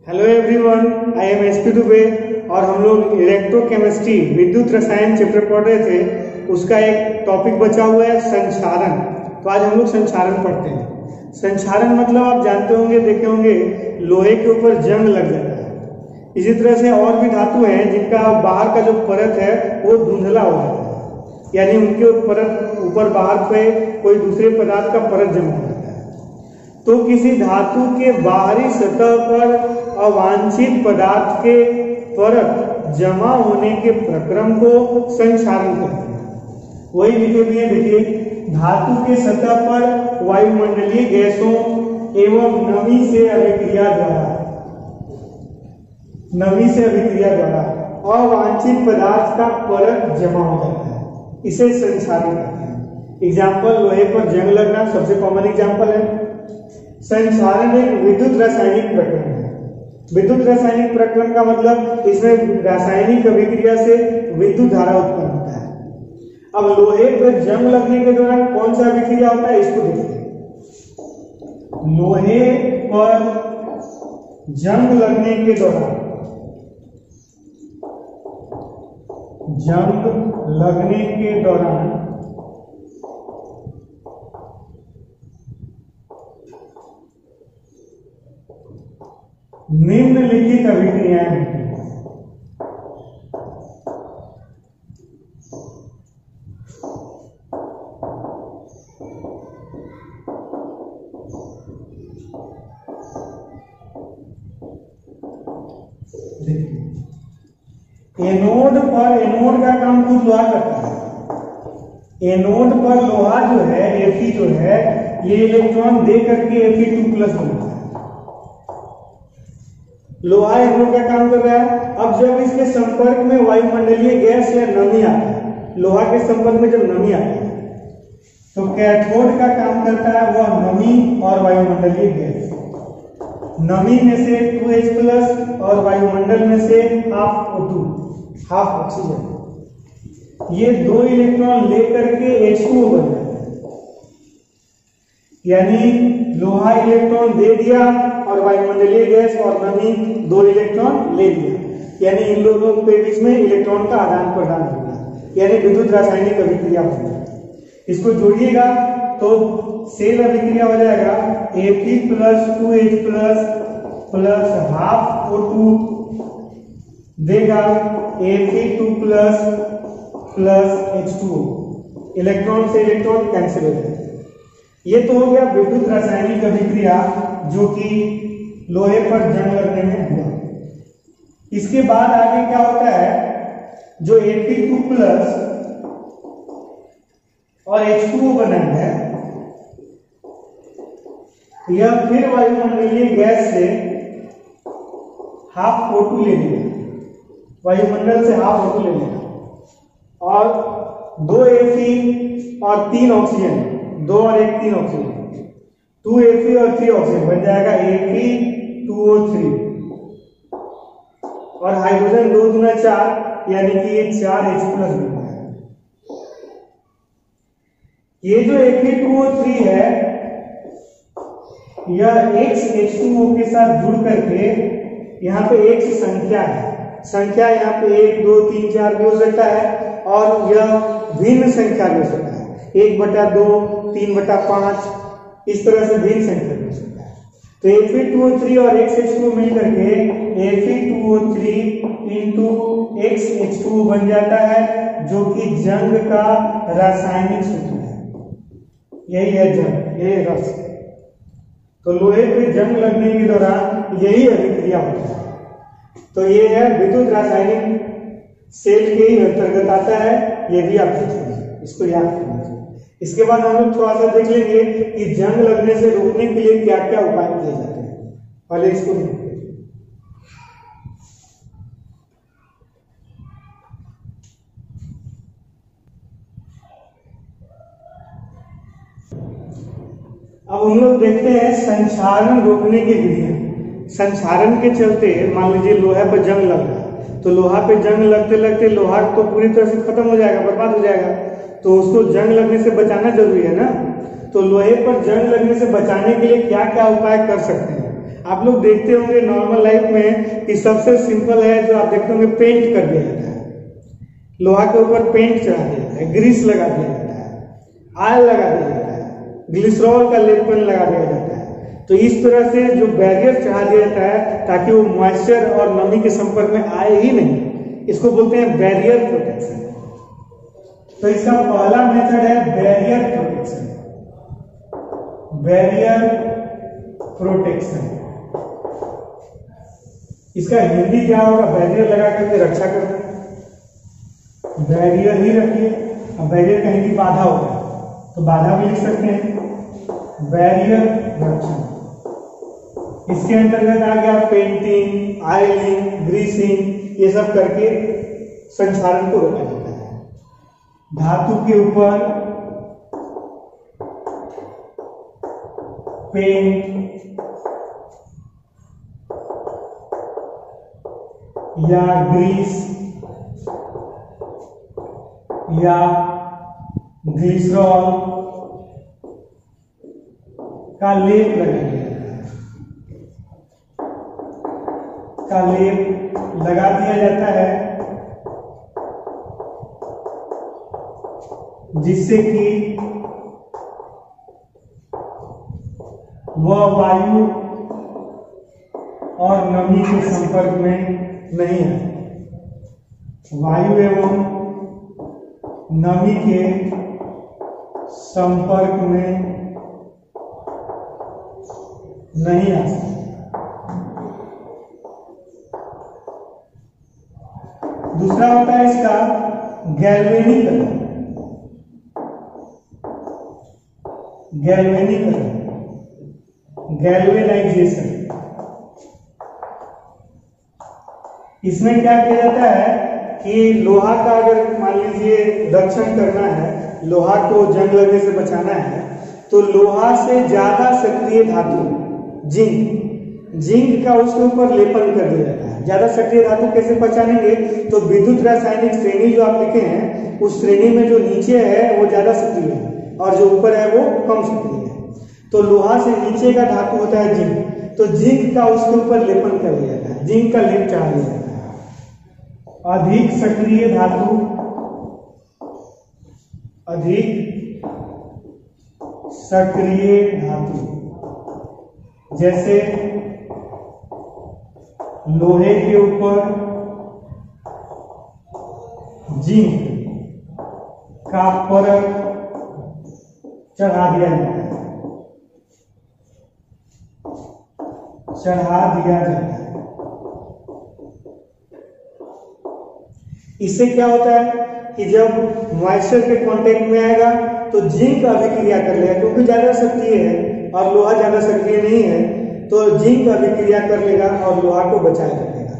Hello everyone, I am SP Dubey और हम लोग इलेक्ट्रोकेमिस्ट्री विद्युत रसायन चैप्टर पढ़ रहे थे। उसका एक टॉपिक बचा हुआ है संक्षारण। तो आज हम लोग संक्षारण पढ़ते हैं। संक्षारण मतलब आप जानते होंगे, देखे होंगे, लोहे के ऊपर जंग लग जाता है। इसी तरह से और भी धातु हैं जिनका बाहर का जो परत है वो धुंधला हो जाता है, यानी उनके परत ऊपर बाहर पे कोई दूसरे पदार्थ का परत जमा हो जाता है। तो किसी धातु के बाहरी सतह पर अवांछित पदार्थ के परत जमा होने के प्रक्रम को संक्षारण कहते हैं। वही लिखे हुए देखिए, धातु के सतह पर वायुमंडलीय गैसों एवं नमी से अभिक्रिया द्वारा अवांछित पदार्थ का परत जमा हो जाता है, इसे संक्षारण कहते हैं। एग्जाम्पल, लोहे पर जंग लगना सबसे कॉमन एग्जाम्पल है। संक्षारण एक विद्युत रासायनिक प्रक्रम है। विद्युत रासायनिक प्रक्रम का मतलब इसमें रासायनिक अभिक्रिया से विद्युत धारा उत्पन्न होता है। अब लोहे पर जंग लगने के दौरान कौन सा अभिक्रिया होता है, इसको देखिए। लोहे पर जंग लगने के दौरान निम्नलिखित अभिक्रियाएं होती हैं। एनोड का काम कुछ लोहा करता है। एनोड पर लोहा जो है, Fe जो है, ये इलेक्ट्रॉन दे करके Fe2+ बनता है। लोहा एनोड का काम कर रहा है। अब जब इसके संपर्क में वायुमंडलीय गैस या नमी आता है, लोहा के संपर्क में जब नमी आती है तो कैथोड का काम करता है वह नमी और वायुमंडलीय गैस। नमी में से 2H+ और वायुमंडल में से हाफ O2, हाफ ऑक्सीजन, ये दो इलेक्ट्रॉन लेकर के H2O बन जाता है। यानी लोहा इलेक्ट्रॉन दे दिया और वायुमंडलीय गैस और नमी दो इलेक्ट्रॉन ले लिया, यानी इन दोनों के बीच में इलेक्ट्रॉन का आदान प्रदान हो गया, यानी विद्युत रासायनिक अभिक्रिया हो गया। इसको जोड़िएगा तो सेल अभिक्रिया हो जाएगा, Fe+2H+ प्लस हाफ O2 देगा Fe2+ प्लस H2O। इलेक्ट्रॉन से इलेक्ट्रॉन कैंसिल हो जाएगा। ये तो हो गया विद्युत रासायनिक अभिक्रिया जो कि लोहे पर जंग लगने में हुआ। इसके बाद आगे क्या होता है, जो Fe2+ और H2O बना है, यह फिर वायुमंडलीय गैस से हाफ O2 ले लेगा, वायुमंडल से हाफ O2 ले लेगा, और 2 Fe और 3 ऑक्सीजन, 2 और 1 3 ऑक्सीजन, 2 Fe और 3 ऑक्सीजन बन जाएगा Fe2O3, और हाइड्रोजन 2 दूना 4, यानी कि ये 4H+ बनता है। ये जो Fe2O3 है, यह H2O के साथ जुड़ करके यहाँ पे X संख्या है, संख्या यहाँ पे 1 2 3 4 भी हो सकता है, और यह भिन्न संख्या भी हो सकता है, 1/2 3/5, इस तरह से भिन्न संख्या भी हो सकता है। तो Fe2O3 और XH2O मिल करके Fe2O3 × XH2O बन जाता है, जो कि जंग का रासायनिक सूत्र है। यही है जंग, यही रस। तो लोहे पे जंग लगने के दौरान यही अभिक्रिया होता है। तो ये है विद्युत रासायनिक सेल के ही अंतर्गत आता है, ये भी आप देखेंगे, इसको याद करना चाहिए। इसके बाद हम लोग थोड़ा सा देख लेंगे कि जंग लगने से रोकने के लिए क्या क्या उपाय किए जाते हैं। पहले इसको देखिए। अब हम लोग देखते हैं संक्षारण रोकने की विधियां। संक्षारण के चलते मान लीजिए लोहा पर जंग लग रहा है, तो लोहा पे जंग लगते लगते लोहा तो पूरी तरह से खत्म हो जाएगा, बर्बाद हो जाएगा। तो उसको जंग लगने से बचाना जरूरी है ना। तो लोहे पर जंग लगने से बचाने के लिए क्या क्या उपाय कर सकते हैं। आप लोग देखते होंगे नॉर्मल लाइफ में कि सबसे सिंपल है जो आप देखते होंगे, पेंट कर दिया जाता है, लोहा के ऊपर पेंट चढ़ा दिया जाता है, ग्रीस लगा दिया जाता है, ऑयल लगा दिया जाता है, ग्लिसरॉल का लेपन लगा दिया जाता है। तो इस तरह से जो बैरियर चढ़ा दिया जाता है ताकि वो मॉइस्चर और नमी के संपर्क में आए ही नहीं, इसको बोलते हैं बैरियर प्रोटेक्शन। तो इसका पहला मेथड है बैरियर प्रोटेक्शन। बैरियर प्रोटेक्शन, इसका हिंदी क्या होगा? बैरियर लगा करके रक्षा करना, बैरियर ही रखिए। अब बैरियर का हिंदी बाधा होगा, तो बाधा भी लिख सकते हैं, बैरियर रक्षण। इसके अंतर्गत आ गया पेंटिंग, आयलिंग, ग्रीसिंग, ये सब करके संक्षारण को रोका जाता है। धातु के ऊपर पेंट या ग्रीस या ग्लिसरॉल का लेप लगा दिया जाता है, जिससे कि वह वायु और नमी के संपर्क में नहीं है। वायु एवं नमी के संपर्क में नहीं आ सकता। दूसरा होता है इसका गैल्वेनीकरण। गैल्वेनाइजेशन, इसमें क्या किया जाता है कि लोहा का अगर मान लीजिए रक्षण करना है, लोहा को जंग लगने से बचाना है, तो लोहा से ज्यादा सक्रिय धातु जिंक का उसके ऊपर लेपन कर दिया जाता है। ज्यादा सक्रिय धातु कैसे पहचानेंगे? तो विद्युत रासायनिक श्रेणी जो आप लिखे हैं, उस श्रेणी में जो नीचे है वो ज्यादा सक्रिय है और जो ऊपर है वो कम सक्रिय है। तो लोहा से नीचे का धातु होता है जिंक, तो जिंक का उसके ऊपर लेपन कर दिया जाता है, जिंक का लेप चढ़ा दिया जाता है। अधिक सक्रिय धातु, जैसे लोहे के ऊपर जिंक का परत चढ़ा दिया जाता है, इससे क्या होता है कि जब मॉइस्चर के कांटेक्ट में आएगा तो जिंक अभिक्रिया कर लेगा, क्योंकि ज्यादा सक्रिय है और लोहा ज्यादा सक्रिय नहीं है, तो जिंक अभिक्रिया कर लेगा और लोहा को बचाए रखेगा।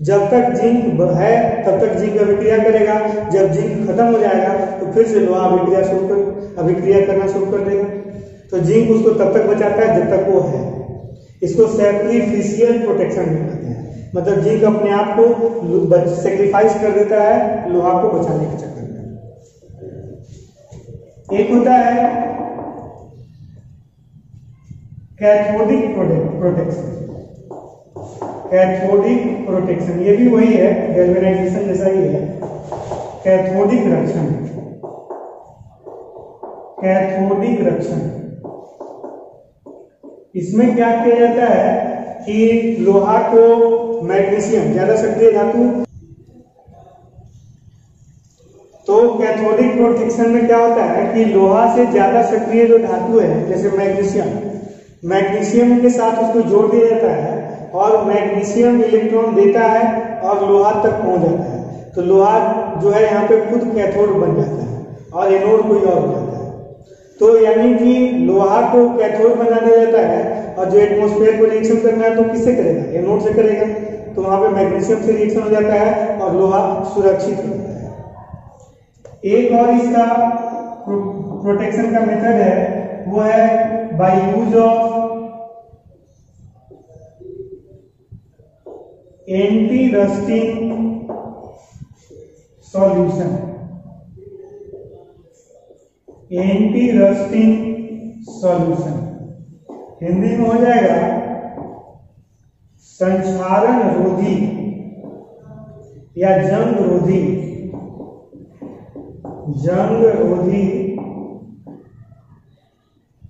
जब तक जिंक है तब तक जिंक अभिक्रिया करेगा, जब जिंक खत्म हो जाएगा तो फिर से लोहा अभिक्रिया करना शुरू कर देगा। तो जिंक उसको तब तक बचाता है जब तक वो है। इसको सैक्रिफिशियल प्रोटेक्शन कहते हैं, मतलब जिंक अपने आप को सेक्रीफाइस कर देता है लोहा को बचाने के चक्कर में। एक होता है कैथोडिक प्रोटेक्शन, ये भी वही है, गैल्वेनाइजेशन जैसा ही है। कैथोडिक रक्षण, इसमें क्या किया जाता है कि लोहा को मैग्नीशियम, ज्यादा सक्रिय धातु, तो कैथोडिक प्रोटेक्शन में क्या होता है कि लोहा से ज्यादा सक्रिय जो धातु है जैसे मैग्नीशियम के साथ उसको जोड़ दिया जाता है और मैग्नीशियम इलेक्ट्रॉन देता है और लोहा तक पहुंच जाता है। तो लोहा जो है यहाँ पे खुद कैथोड बन जाता है और एनोड कोई और हो जाता है। तो यानी कि लोहा को कैथोड बना दिया जाता है और जो एटमॉस्फेयर को रिएक्शन करना है तो किससे करेगा? एनोड से करेगा। तो वहां पे मैग्नीशियम से रिएक्शन हो जाता है और लोहा सुरक्षित हो जाता है। एक और इसका प्रोटेक्शन का मेथड है, वो है by use of anti rusting solution. Anti rusting solution Hindi में हो जाएगा संक्षारण रोधी या जंग रोधी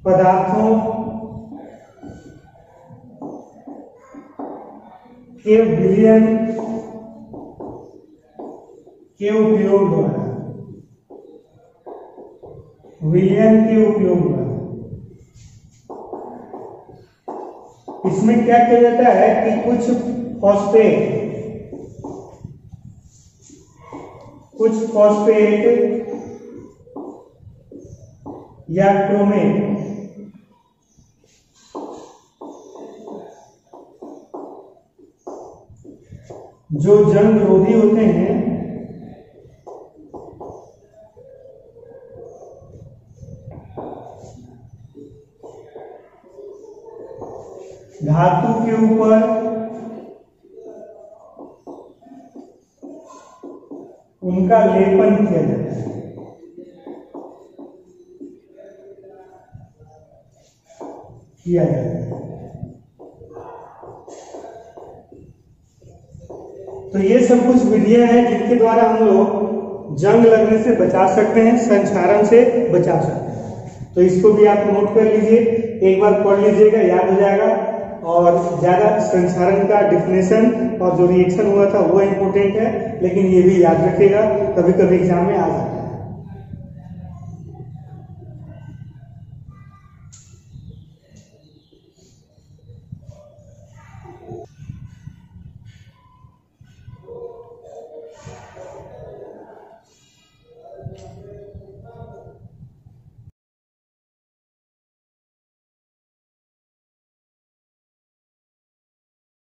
पदार्थों के विलयन के उपयोग द्वारा इसमें क्या किया जाता है कि कुछ फॉस्फेट या क्रोमेट जो जंग रोधी होते हैं धातु के ऊपर उनका लेपन किया जाता है। तो ये सब कुछ विधियां हैं जिनके द्वारा हम लोग जंग लगने से बचा सकते हैं, संक्षारण से बचा सकते हैं। तो इसको भी आप नोट कर लीजिए, एक बार पढ़ लीजिएगा, याद हो जाएगा। और ज्यादा संक्षारण का डिफिनेशन और जो रिएक्शन हुआ था वो इम्पोर्टेंट है, लेकिन ये भी याद रखिएगा, कभी कभी एग्जाम में आ जाता है।